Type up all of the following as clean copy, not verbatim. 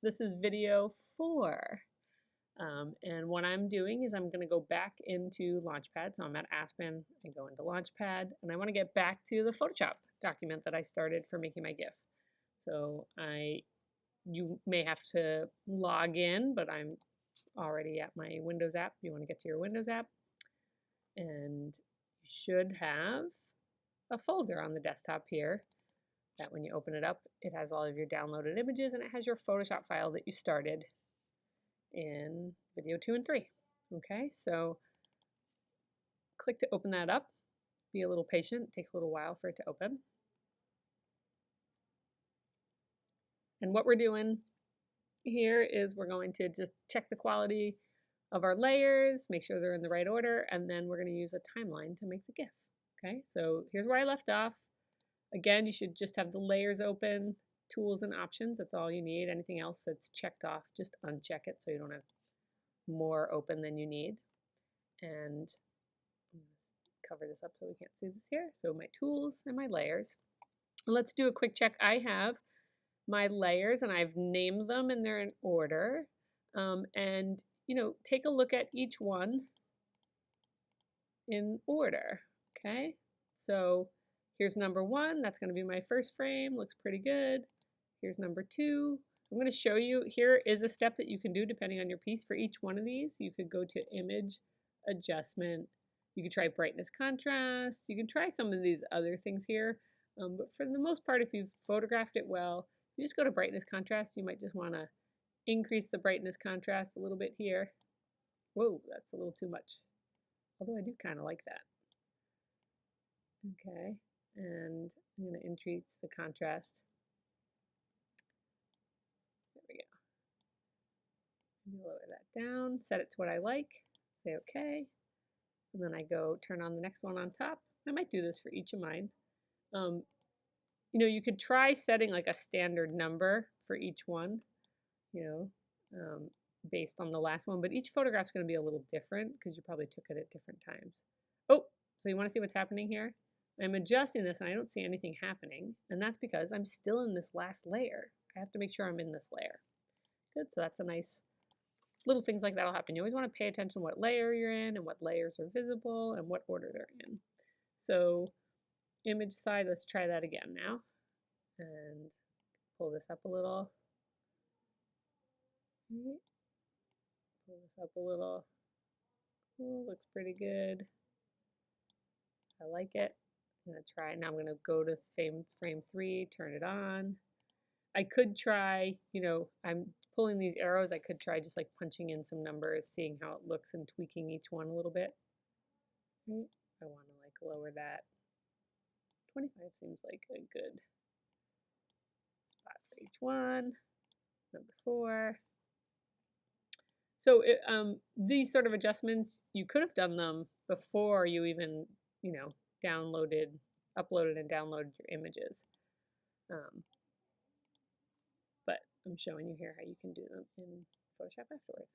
This is video 4. And what I'm doing is I'm going to go back into Launchpad. So I'm at Aspen, I go into Launchpad, and I want to get back to the Photoshop document that I started for making my GIF. So you may have to log in, but I'm already at my Windows app. You want to get to your Windows app, and you should have a folder on the desktop here that when you open it up, it has all of your downloaded images, and it has your Photoshop file that you started in video 2 and 3. Okay, so click to open that up. Be a little patient, it takes a little while for it to open. And what we're doing here is we're going to just check the quality of our layers, make sure they're in the right order, and then we're going to use a timeline to make the GIF. Okay, so here's where I left off. Again, you should just have the layers open, tools and options, that's all you need. Anything else that's checked off, just uncheck it so you don't have more open than you need. And I'm going to cover this up so we can't see this here. So my tools and my layers. And let's do a quick check. I have my layers and I've named them and they're in order. And you know, take a look at each one in order. Okay, so here's number 1. That's going to be my first frame. Looks pretty good. Here's number 2. I'm going to show you, here is a step that you can do depending on your piece. For each one of these, you could go to Image, Adjustment. You could try Brightness, Contrast. You can try some of these other things here. But for the most part, if you've photographed it well, you just go to Brightness, Contrast. You might just want to increase the brightness contrast a little bit here. Whoa, that's a little too much. Although I do kind of like that. Okay, and I'm going to increase the contrast. There we go. Lower that down, set it to what I like, say okay, and then I go turn on the next one on top. I might do this for each of mine. You know, you could try setting like a standard number for each one, you know, based on the last one, but each photograph is going to be a little different because you probably took it at different times. Oh, so you want to see what's happening here? I'm adjusting this and I don't see anything happening, and that's because I'm still in this last layer. I have to make sure I'm in this layer. Good, so that's a nice, little things like that will happen. You always want to pay attention to what layer you're in and what layers are visible and what order they're in. So image side, let's try that again now. And pull this up a little. Pull this up a little. Ooh, looks pretty good. I like it. I'm going to try. Now I'm going to go to frame 3, turn it on. I could try, you know, I'm pulling these arrows. I could try just like punching in some numbers, seeing how it looks and tweaking each one a little bit. I want to like lower that. 25 seems like a good spot for each one. Number 4. So these sort of adjustments, you could have done them before you even, you know, uploaded and downloaded your images. But I'm showing you here how you can do them in Photoshop afterwards.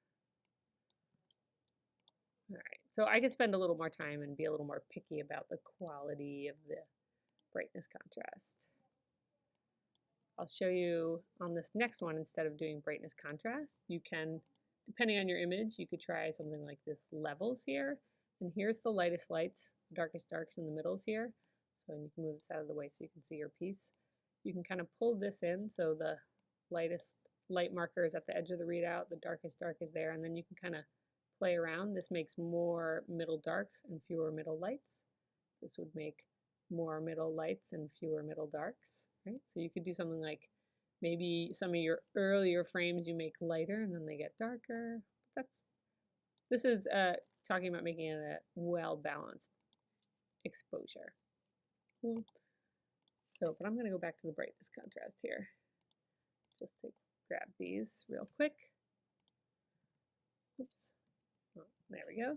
All right, so I could spend a little more time and be a little more picky about the quality of the brightness contrast. I'll show you on this next one, instead of doing brightness contrast, you can, depending on your image, you could try something like this levels here. And here's the lightest lights, darkest darks in the middles here. So you can move this out of the way so you can see your piece. You can kind of pull this in so the lightest light marker is at the edge of the readout, the darkest dark is there, and then you can kind of play around. This makes more middle darks and fewer middle lights. This would make more middle lights and fewer middle darks, right? So you could do something like maybe some of your earlier frames you make lighter and then they get darker. This is talking about making it a well-balanced exposure. Cool. So, but I'm going to go back to the brightness contrast here, just to grab these real quick. Oops. Oh, there we go.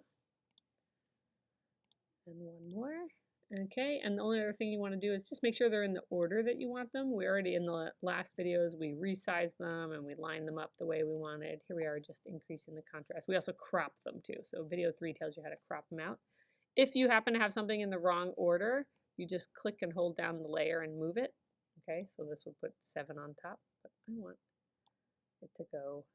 And one more. Okay, and the only other thing you want to do is just make sure they're in the order that you want them. We already, in the last videos, we resized them and we lined them up the way we wanted. Here we are just increasing the contrast. We also cropped them too. So video 3 tells you how to crop them out. If you happen to have something in the wrong order, you just click and hold down the layer and move it. Okay, so this will put 7 on top, but I want it to go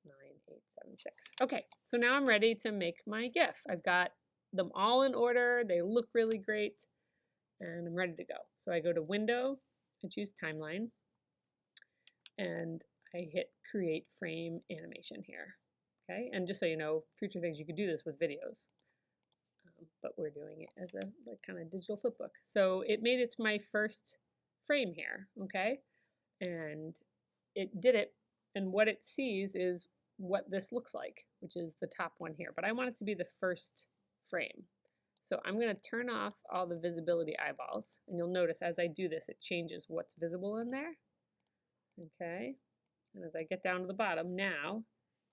9, 8, 7, 6. Okay, so now I'm ready to make my GIF. I've got them all in order. They look really great, and I'm ready to go. So I go to Window, I choose Timeline, and I hit Create Frame Animation here. Okay, and just so you know, future things, you could do this with videos, but we're doing it as a kind of digital flipbook. So it made it my first frame here, okay, and it did it, and what it sees is what this looks like, which is the top one here, but I want it to be the first frame. So I'm going to turn off all the visibility eyeballs, and you'll notice as I do this, it changes what's visible in there. Okay, and as I get down to the bottom, now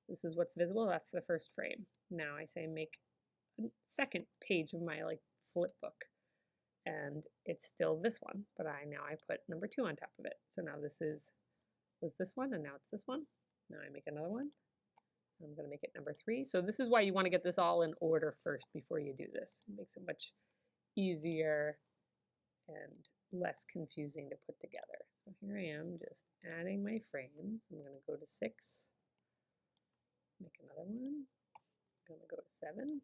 this is what's visible. That's the first frame. Now I say make a second page of my flip book, and it's still this one, but now I put number 2 on top of it. So now this was this one, and now it's this one. Now I make another one. I'm going to make it number 3. So this is why you want to get this all in order first before you do this. It makes it much easier and less confusing to put together. So here I am just adding my frames. I'm going to go to 6, make another one. I'm going to go to 7,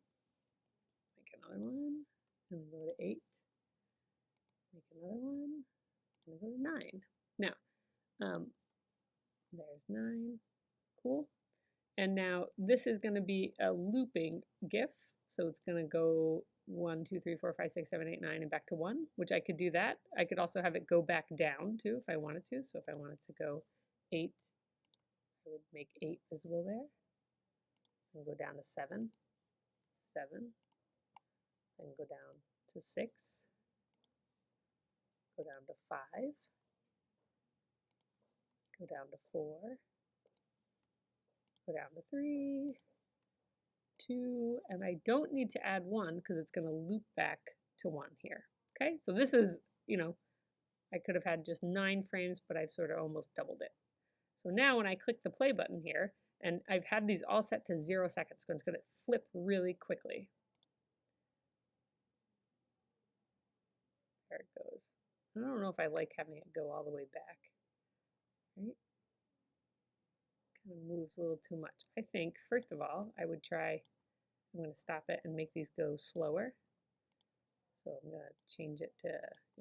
make another one. I'm going to go to 8, make another one. I'm going to go to 9. Now, there's 9. Cool. And now this is going to be a looping GIF. So it's going to go 1, 2, 3, 4, 5, 6, 7, 8, 9, and back to 1, which I could do that. I could also have it go back down too if I wanted to. So if I wanted to go 8, I would make 8 visible there. And go down to 7, 7, then go down to 6, go down to 5, go down to 4, go down to 3, 2, and I don't need to add 1 because it's going to loop back to 1 here. Okay, so this is, I could have had just 9 frames, but I've sort of almost doubled it. So now when I click the play button here, and I've had these all set to 0 seconds, so it's going to flip really quickly. There it goes. I don't know if I like having it go all the way back. Right? Kind of moves a little too much. I think, first of all, I would try, I'm going to stop it and make these go slower. So I'm going to change it to,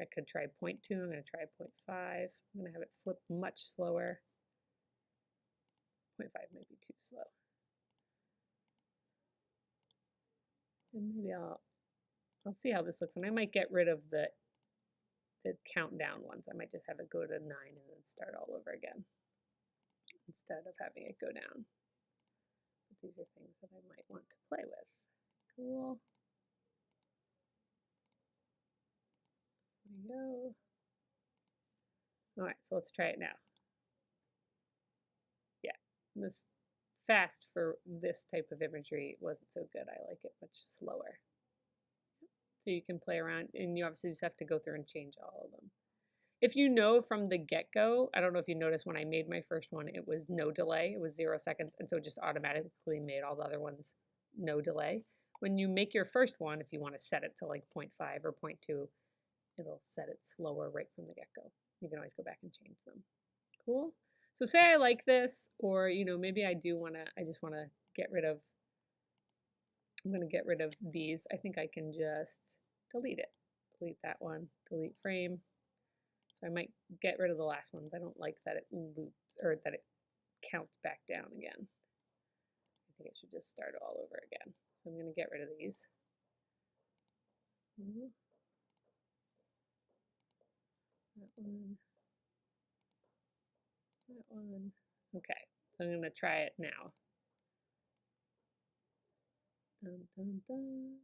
I could try 0.2, I'm going to try 0.5. I'm going to have it flip much slower. 0.5 might be too slow. And maybe I'll see how this looks, and I might get rid of the countdown ones. I might just have it go to 9 and then start all over again instead of having it go down. But these are things that I might want to play with. Cool. There we go. All right, so let's try it now. Yeah, this fast for this type of imagery wasn't so good. I like it much slower. So you can play around, and you obviously just have to go through and change all of them. If you know from the get-go, I don't know if you noticed when I made my first one, it was no delay. It was 0 seconds, and so it just automatically made all the other ones no delay. When you make your first one, if you want to set it to like 0.5 or 0.2, it'll set it slower right from the get-go. You can always go back and change them. Cool? So say I like this, or maybe I just want to get rid of, I'm going to get rid of these. I think I can just delete it. Delete that one, delete frame. So I might get rid of the last ones. I don't like that it loops, or that it counts back down again. I think it should just start all over again. So I'm going to get rid of these. That one. That one. Okay, so I'm going to try it now. Dun, dun, dun.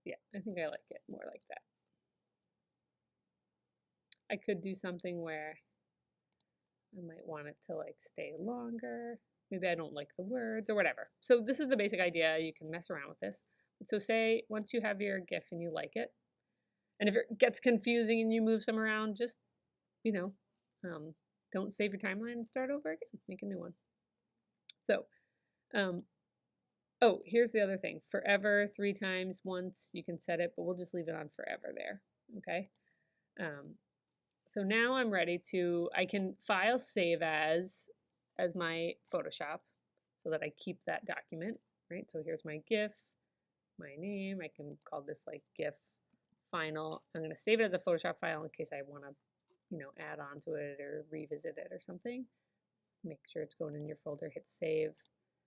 Yeah, I think I like it more like that. I could do something where I might want it to stay longer. Maybe I don't like the words or whatever. So this is the basic idea. You can mess around with this. So say once you have your GIF and you like it, and if it gets confusing and you move some around, just, don't save your timeline and start over again. Make a new one. So, oh, here's the other thing. Forever, 3 times, once, you can set it, but we'll just leave it on forever there, okay? So now I'm ready to, I can file save as my Photoshop so that I keep that document, right? So here's my GIF, my name. I can call this like GIF final. I'm going to save it as a Photoshop file in case I want to, add on to it or revisit it or something. Make sure it's going in your folder, hit save.